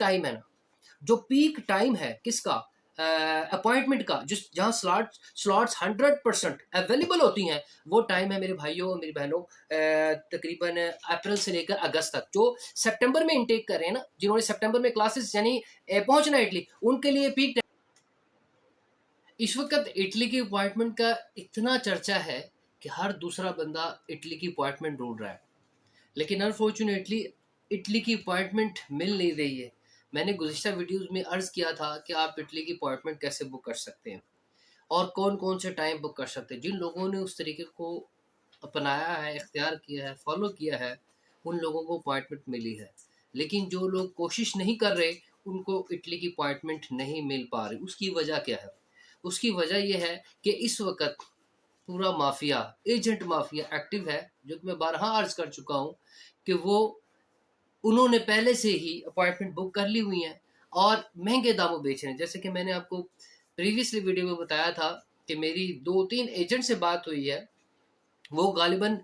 Time है ना, जो पीक टाइम है किसका, अपॉइंटमेंट का, जिस जहाँ स्लॉट्स 100% अवेलेबल होती हैं, वो टाइम है मेरे भाइयों मेरी बहनों, तकरीबन अप्रैल से लेकर अगस्त तक। जो सितंबर में इनटेक कर रहे हैं ना, जिन्होंने सितंबर में क्लासेस यानी पहुंचना है इटली, उनके लिए पीक। इस वक्त इटली की अपॉइंटमेंट का इतना चर्चा है कि हर दूसरा बंदा इटली की अपॉइंटमेंट ढूंढ रहा है, लेकिन अनफॉर्चुनेटली इटली की अपॉइंटमेंट मिल नहीं रही है। मैंने गुज़िश्ता वीडियोस में अर्ज़ किया था कि आप इटली की अपॉइंटमेंट कैसे बुक कर सकते हैं और कौन-कौन से टाइम बुक कर सकते हैं। जिन लोगों ने उस तरीके को अपनाया है, इख्तियार किया है, फ़ॉलो किया है, उन लोगों को अपॉइंटमेंट मिली है। लेकिन जो लोग कोशिश नहीं कर रहे, उनको इटली की अपॉइंटमेंट नहीं मिल पा रही। उसकी वजह क्या है? उसकी वजह ये है कि इस वक़्त पूरा माफिया, एजेंट माफिया एक्टिव है, जो कि मैं बारहा अर्ज कर चुका हूँ कि वो उन्होंने पहले से ही अपॉइंटमेंट बुक कर ली हुई हैं और महंगे दामों बेच रहे हैं। जैसे कि मैंने आपको प्रीवियसली वीडियो में बताया था कि मेरी 2-3 एजेंट से बात हुई है, वो गालिबन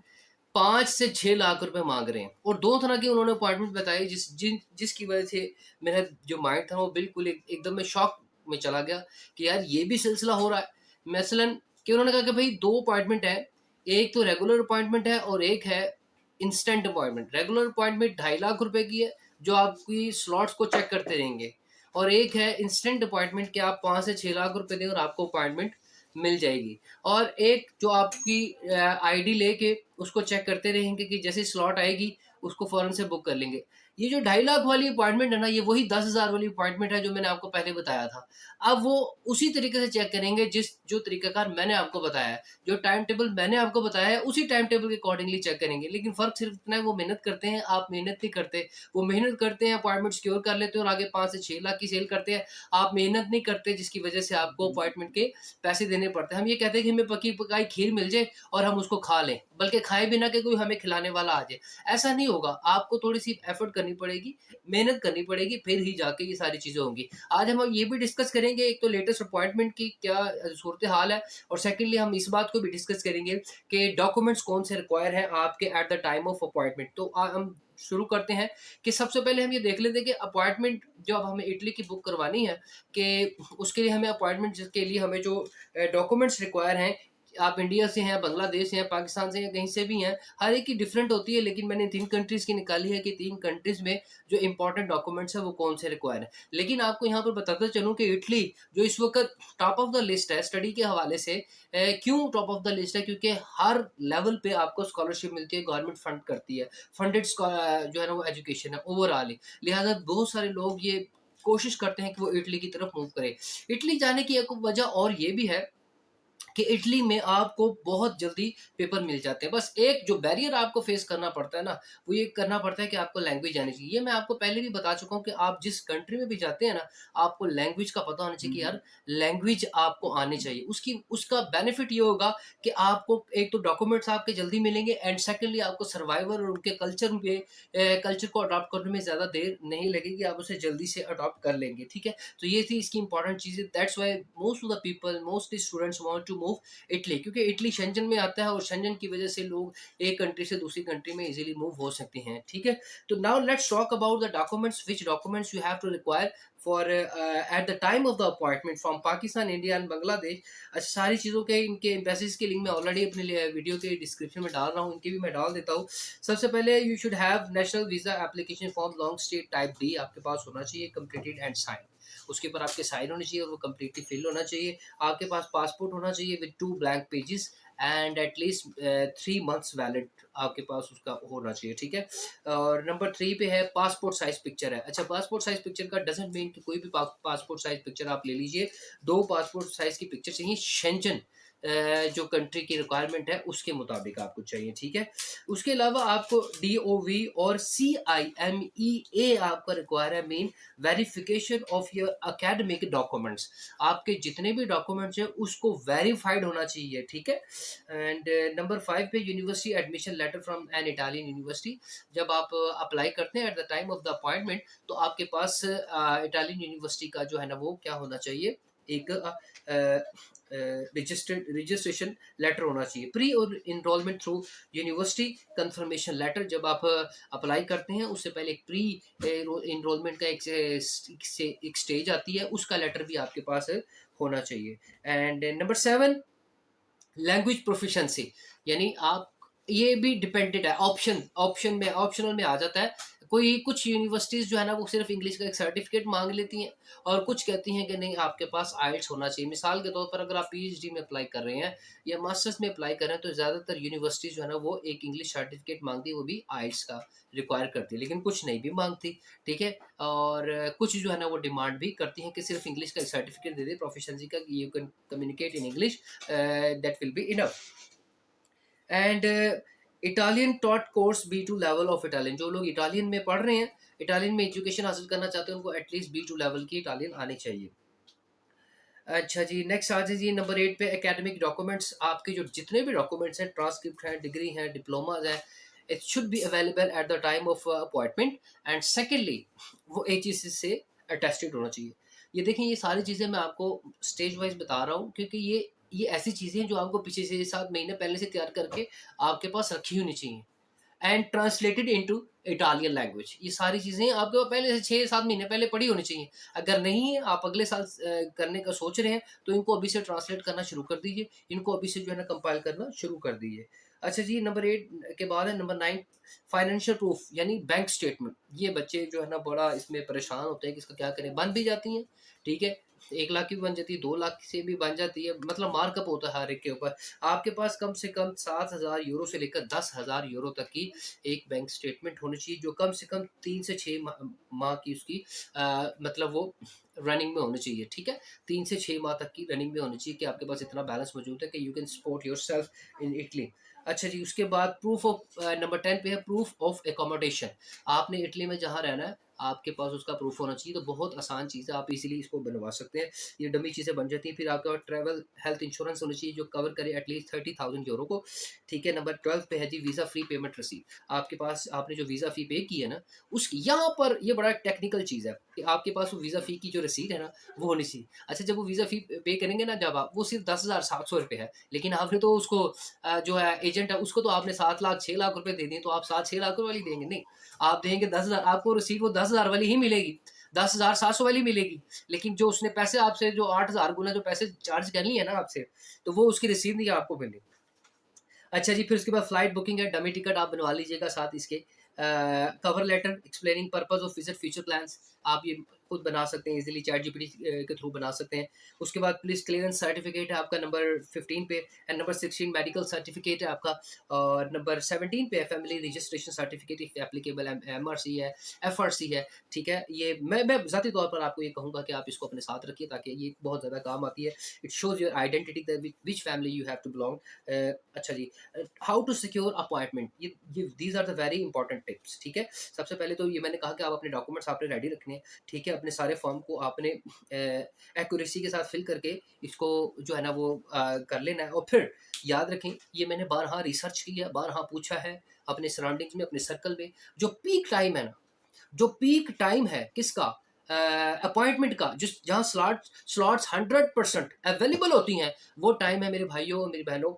5 से 6 लाख रुपए मांग रहे हैं और दो तरह की उन्होंने अपॉइंटमेंट बताई, जिसकी वजह से मेरा जो माइंड था वो बिल्कुल एकदम में शॉक में चला गया कि यार ये भी सिलसिला हो रहा है। मसलन कि उन्होंने कहा कि भाई 2 अपॉइंटमेंट है, एक तो रेगुलर अपॉइंटमेंट है और एक है instant appointment. Regular appointment 2.5 lakh रुपए की है, जो आपकी स्लॉट्स को चेक करते रहेंगे, और एक है इंस्टेंट अपॉइंटमेंट कि आप 5 से 6 लाख रुपए दें और आपको अपॉइंटमेंट मिल जाएगी। और एक जो आपकी आईडी लेके उसको चेक करते रहेंगे कि जैसे स्लॉट आएगी उसको फ़ौरन से बुक कर लेंगे। ये जो 2.5 लाख वाली अपॉइंटमेंट है ना, ये वही 10,000 वाली अपॉइंटमेंट है जो मैंने आपको पहले बताया था। अब वो उसी तरीके से चेक करेंगे जो तरीकाकार मैंने आपको बताया है, जो टाइम टेबल मैंने आपको बताया है उसी टाइम टेबल के अकॉर्डिंगली चेक करेंगे। लेकिन फ़र्क सिर्फ इतना है, वो मेहनत करते हैं, आप मेहनत नहीं करते। वो मेहनत करते हैं, अपॉइंटमेंट सिक्योर कर लेते हैं और आगे 5 से 6 लाख की सेल करते हैं। आप मेहनत नहीं करते, जिसकी वजह से आपको अपॉइंटमेंट के पैसे देने पड़ते हैं। हम ये कहते हैं कि हमें पकी पकाई खीर मिल जाए और हम उसको खा लें, बल्कि खाए बिना कि कोई हमें खिलाने वाला आ जाए। ऐसा नहीं होगा, आपको थोड़ी-सी एफर्ट करनी पड़ेगी, मेहनत करनी पड़ेगी, फिर ही जाके ये सारी चीज़ें होंगी। आज हम ये भी डिस्कस करेंगे, एक तो लेटेस्ट अपॉइंटमेंट की क्या सूरत-ए-हाल है, और सेकंडली हम इस बात को भी डिस्कस करेंगे कि डॉक्यूमेंट्स कौन से रिक्वायर हैं आपके eight the time of appointment. तो हम शुरू करते हैं कि सबसे पहले हम ये देख लेते हैं कि अपॉइंटमेंट जो अब हमें इटली की बुक करवानी है, कि उसके लिए हमें अपॉइंटमेंट के लिए हमें जो डॉक्यूमेंट्स रिक्वायर हैं, आप इंडिया से हैं, बांग्लादेश से हैं, पाकिस्तान से हैं, कहीं से भी हैं, हर एक की डिफरेंट होती है। लेकिन मैंने 3 कंट्रीज़ की निकाली है कि 3 कंट्रीज़ में जो इंपॉर्टेंट डॉक्यूमेंट्स हैं वो कौन से रिक्वायर हैं। लेकिन आपको यहाँ पर बताता चलूँ कि इटली जो इस वक़्त टॉप ऑफ द लिस्ट है स्टडी के हवाले से, क्यों टॉप ऑफ द लिस्ट है? क्योंकि हर लेवल पे आपको स्कॉलरशिप मिलती है, गवर्नमेंट फंड करती है। फंडेड जो है ना वो एजुकेशन है ओवरऑल ही। लिहाज़ा बहुत सारे लोग ये कोशिश करते हैं कि वो इटली की तरफ मूव करें। इटली जाने की एक वजह और ये भी है कि इटली में आपको बहुत जल्दी पेपर मिल जाते हैं। बस एक जो बैरियर आपको फेस करना पड़ता है ना, वो ये करना पड़ता है कि आपको लैंग्वेज आनी चाहिए। ये मैं आपको पहले भी बता चुका हूँ कि आप जिस कंट्री में भी जाते हैं ना, आपको लैंग्वेज का पता होना चाहिए कि यार लैंग्वेज आपको आनी चाहिए। उसकी उसका बेनिफिट ये होगा कि आपको एक तो डॉक्यूमेंट्स आपके जल्दी मिलेंगे, एंड सेकंडली आपको सर्वाइवल और उनके कल्चर को अडॉप्ट करने में ज़्यादा देर नहीं लगेगी, आप उसे जल्दी से अडॉप्ट कर लेंगे, ठीक है? तो ये थी इसकी इंपॉर्टेंट चीज़ें। That's why most of the people, mostly students want to move Italy, क्योंकि इटली शेंजन में आता है और शेंजन की वजह से लोग एक कंट्री से दूसरी कंट्री में इजीली मूव हो सकते हैं, ठीक है? तो now let's talk about the documents, which documents you have to require for at the time of the appointment from Pakistan, India and Bangladesh. सारी चीज़ों के इनके एम्बेसीज के लिंक मैं ऑलरेडी अपने वीडियो के डिस्क्रिप्शन में डाल रहा हूँ, इनके भी मैं डाल देता हूँ। सबसे पहले you should have national visa application form long stay type D आपके पास होना चाहिए, कंप्लीटेड एंड साइन। उसके ऊपर आपके साइन होने चाहिए और वो कंप्लीटली फिल होना चाहिए। आपके पास पासपोर्ट होना चाहिए with 2 blank pages and at least 3 months valid आपके पास उसका होना चाहिए, ठीक है? और नंबर 3 पे है पासपोर्ट साइज़ पिक्चर है। अच्छा, पासपोर्ट साइज़ पिक्चर का डज़न्ट मीन कि कोई भी पासपोर्ट साइज़ पिक्चर आप ले लीजिए। 2 पासपोर्ट साइज़ की पिक्चर चाहिए, शेंजन जो कंट्री की रिक्वायरमेंट है उसके मुताबिक आपको चाहिए, ठीक है? उसके अलावा आपको डीओवी और सीआईएमईए आपका रिक्वायर है, main verification of your academic documents. आपके जितने भी डॉक्यूमेंट्स हैं उसको वेरीफाइड होना चाहिए, ठीक है? एंड नंबर 5 पे university admission letter from an Italian university. जब आप अप्लाई करते हैं at the time of the appointment, तो आपके पास इटालियन यूनिवर्सिटी का जो है ना वो क्या होना चाहिए, एक रजिस्ट्रेशन लेटर होना चाहिए। प्री और enrolment through university confirmation letter, जब आप अप्लाई करते हैं उससे पहले एक प्री इनरोलमेंट का एक स्टेज आती है, उसका लेटर भी आपके पास होना चाहिए। एंड नंबर 7, लैंग्वेज प्रोफिशिएंसी, यानी आप, ये भी डिपेंडेंट है, ऑप्शनल में आ जाता है। कोई कुछ यूनिवर्सिटीज़ जो है ना वो सिर्फ इंग्लिश का एक सर्टिफिकेट मांग लेती हैं, और कुछ कहती हैं कि नहीं आपके पास आइल्स होना चाहिए। मिसाल के तौर पर अगर आप पीएचडी में अप्लाई कर रहे हैं या मास्टर्स में अप्लाई कर रहे हैं तो ज़्यादातर यूनिवर्सिटीज़ जो है ना वो एक इंग्लिश सर्टिफिकेट मांगती है, वो भी आइल्स का रिक्वायर करती है, लेकिन कुछ नहीं भी मांगती। ठीक है, और कुछ जो है ना वो डिमांड भी करती हैं कि सिर्फ इंग्लिश का सर्टिफिकेट दे दे प्रोफिशिएंसी का, you can communicate in English, that will be enough. And Italian taught course B2 level of Italian, जो लोग इटालियन में पढ़ रहे हैं, इटालियन में एजुकेशन हासिल करना चाहते हैं, उनको एटलीस्ट B2 लेवल की इटालियन आनी चाहिए। अच्छा जी, नेक्स्ट आ जाइए नंबर 8 पे, एकेडमिक डॉक्यूमेंट्स। आपके जो जितने भी डॉक्यूमेंट्स हैं, ट्रांसक्रिप्ट हैं, डिग्री हैं, डिप्लोमाज हैं, it should be available at the time of appointment. And secondly, वो एजेंसी से अटेस्टेड होना चाहिए। ये देखें, ये सारी चीज़ें मैं आपको स्टेज वाइज बता रहा हूँ, क्योंकि ये ऐसी चीज़ें हैं जो आपको पीछे से 7 महीने पहले से तैयार करके आपके पास रखी होनी चाहिए। And translated into Italian language, ये सारी चीज़ें आपके पास पहले से 6-7 महीने पहले पढ़ी होनी चाहिए। अगर नहीं है, आप अगले साल करने का सोच रहे हैं, तो इनको अभी से ट्रांसलेट करना शुरू कर दीजिए, इनको अभी से जो है ना कंपाइल करना शुरू कर दीजिए। अच्छा जी, नंबर 8 के बाद है नंबर 9, फाइनेंशियल प्रूफ, यानी बैंक स्टेटमेंट। ये बच्चे जो है ना बड़ा इसमें परेशान होते हैं कि इसका क्या करें, बन भी जाती हैं, ठीक है, 1 लाख की भी बन जाती है, 2 लाख से भी बन जाती है, मतलब मार्कअप होता है हर एक के ऊपर। आपके पास कम से कम 7,000 यूरो से लेकर 10,000 यूरो तक की एक बैंक स्टेटमेंट होनी चाहिए, जो कम से कम 3 से 6 माह की उसकी मतलब वो रनिंग में होनी चाहिए। ठीक है, 3 से 6 माह तक की रनिंग में होनी चाहिए कि आपके पास इतना बैलेंस मौजूद है कि you can support your self in Italy. अच्छा जी, उसके बाद प्रूफ ऑफ, नंबर 10 पे है प्रूफ ऑफ एकोमोडेशन। आपने इटली में जहाँ रहना है, आपके पास उसका प्रूफ होना चाहिए। तो बहुत आसान चीज़ है, आप इजीली इसको बनवा सकते हैं, ये डमी चीज़ें बन जाती हैं। फिर आपके पास ट्रैवल हेल्थ इंश्योरेंस होनी चाहिए जो कवर करे एटलीस्ट 30,000 यूरो को। ठीक है, नंबर 12 पे है जी वीज़ा फ्री पेमेंट रसीद। आपके पास आपने जो वीज़ा फ़ी पे की है ना, उसकी यहाँ पर ये बड़ा टेक्निकल चीज़ है कि आपके पास वो वीज़ा फ़ी की जो रसीद है ना वो होनी चाहिए। अच्छा, जब वो वीज़ा फ़ी पे करेंगे ना, जब आप, वो सिर्फ 10,700 रुपये है, लेकिन आपने तो उसको जो है एजेंट है उसको तो आपने 7 लाख 6 लाख रुपए दे दिए, तो आप 7-6 लाख वाली देंगे नहीं, आप देंगे 10,000। आपको रसीद वो 10,000 वाली ही मिलेगी, 10,700 वाली मिलेगी। लेकिन जो उसने पैसे आपसे जो 8,000 गुना जो पैसे चार्ज कर लिए है ना आपसे, तो वो उसकी रसीद नहीं आपको मिली। अच्छा जी, फिर उसके बाद फ्लाइट बुकिंग है, डमी टिकट आप बनवा लीजिएगा साथ इसके। Cover letter explaining purpose of visit future plans, आप ये खुद बना सकते हैं इजीली, चैट जीपीटी के थ्रू बना सकते हैं। उसके बाद पुलिस क्लियरेंस सर्टिफिकेट है आपका नंबर 15 पे, एंड नंबर 16 मेडिकल सर्टिफिकेट है आपका, और नंबर 17 पे है family registration certificate if applicable, MRC है, एफआरसी है। ठीक है, ये मैं ज़ाती तौर पर आपको ये कहूँगा कि आप इसको अपने साथ रखिए, ताकि ये बहुत ज़्यादा काम आती है। It shows your identity that which family you have to belong. अच्छा जी, हाउ टू सिक्योर अपॉइंटमेंट, ये these are the very important tips. ठीक है, सबसे पहले तो ये मैंने कहा कि आप अपने डॉक्यूमेंट्स आपने रेडी रखने हैं। ठीक है, अपने सारे फॉर्म को आपने एक्यूरेसी के साथ फिल करके इसको जो है ना वो कर लेना है। और फिर याद रखें, ये मैंने बारहा रिसर्च की है, बारहा पूछा है अपने सराउंडिंग्स में, अपने सर्कल में। जो पीक टाइम है ना, जो पीक टाइम है किसका, अपॉइंटमेंट का, जिस जहाँ स्लॉट्स 100% अवेलेबल होती हैं, वो टाइम है मेरे भाइयों और मेरी बहनों,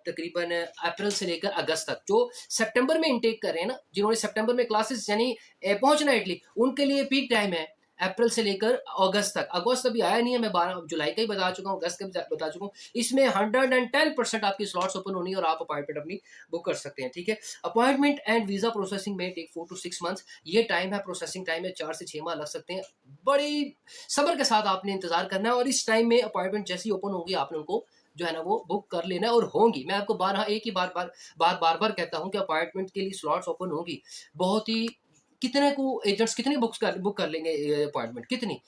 तकरीबन अप्रैल से लेकर अगस्त तक। जो सितंबर में इनटेक कर रहे हैं ना, जिन्होंने सितंबर में क्लासेस यानी पहुंचना है इटली, उनके लिए पीक टाइम है अप्रैल से लेकर अगस्त तक। अगस्त अभी आया नहीं है, मैं 12 जुलाई का ही बता चुका हूँ, अगस्त का भी बता चुका हूँ। इसमें 110% आपकी स्लॉट्स ओपन होनी है और आप अपॉइंटमेंट अपनी बुक कर सकते हैं। ठीक है, अपॉइंटमेंट एंड वीज़ा प्रोसेसिंग में टेक 4 to 6 months, ये टाइम है, प्रोसेसिंग टाइम है, 4 से 6 माह लग सकते हैं। बड़ी सब्र के साथ आपने इंतजार करना है, और इस टाइम में अपॉइंटमेंट जैसे ही ओपन होगी आपने उनको जो है ना वो बुक कर लेना है, और होंगी। मैं आपको एक ही बार कहता हूँ कि अपॉइंटमेंट के लिए स्लॉट्स ओपन होगी। बहुत ही, कितने को एजेंट्स कितनी बुक कर लेंगे अपॉइंटमेंट, कितनी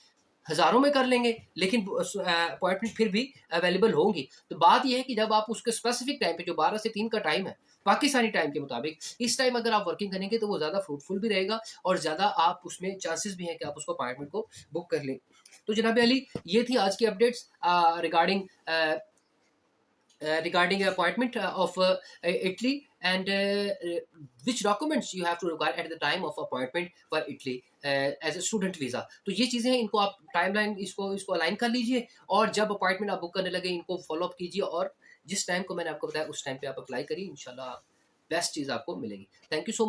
हज़ारों में कर लेंगे, लेकिन अपॉइंटमेंट फिर भी अवेलेबल होंगी। तो बात ये है कि जब आप उसके स्पेसिफिक टाइम पे, जो 12 से 3 का टाइम है पाकिस्तानी टाइम के मुताबिक, इस टाइम अगर आप वर्किंग करेंगे तो वो ज़्यादा फ्रूटफुल भी रहेगा, और ज़्यादा आप उसमें चांसेस भी हैं कि आप उसको अपॉइंटमेंट को बुक कर लें। तो जनाब अली, ये थी आज की updates regarding regarding appointment of Italy, and which documents you have to require at the time of appointment for Italy as a student visa. तो ये चीज़ें हैं, इनको आप टाइमलाइन इसको इसको अलाइन कर लीजिए, और जब अपॉइंटमेंट आप बुक करने लगे इनको फॉलो अप कीजिए, और जिस टाइम को मैंने आपको बताया उस टाइम पे आप अप्लाई करिए, इंशाल्लाह बेस्ट चीज़ आपको मिलेगी। Thank you so